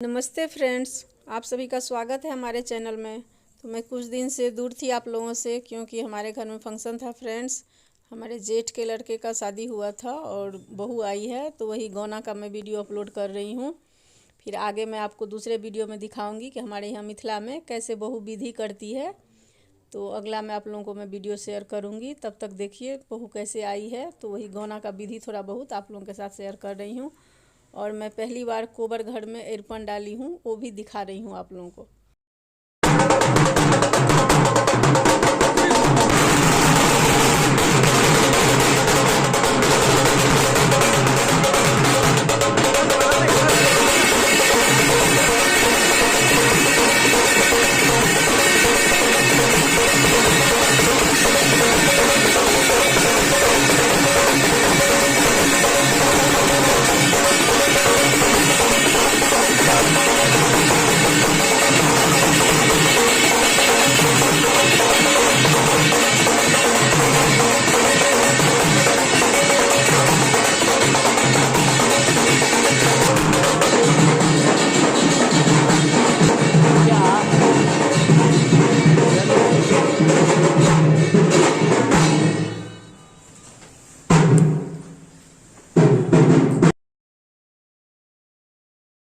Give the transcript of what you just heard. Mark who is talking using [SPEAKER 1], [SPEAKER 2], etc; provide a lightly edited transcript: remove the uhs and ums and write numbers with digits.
[SPEAKER 1] नमस्ते फ्रेंड्स, आप सभी का स्वागत है हमारे चैनल में। तो मैं कुछ दिन से दूर थी आप लोगों से, क्योंकि हमारे घर में फंक्शन था फ्रेंड्स। हमारे जेठ के लड़के का शादी हुआ था और बहू आई है, तो वही गौना का मैं वीडियो अपलोड कर रही हूँ। फिर आगे मैं आपको दूसरे वीडियो में दिखाऊंगी कि हमारे यहाँ मिथिला में कैसे बहू विधि करती है। तो अगला मैं आप लोगों को मैं वीडियो शेयर करूँगी, तब तक देखिए बहू कैसे आई है। तो वही गौना का विधि थोड़ा बहुत आप लोगों के साथ शेयर कर रही हूँ। और मैं पहली बार कोबर घर में एरपन डाली हूँ, वो भी दिखा रही हूँ आप लोगों को।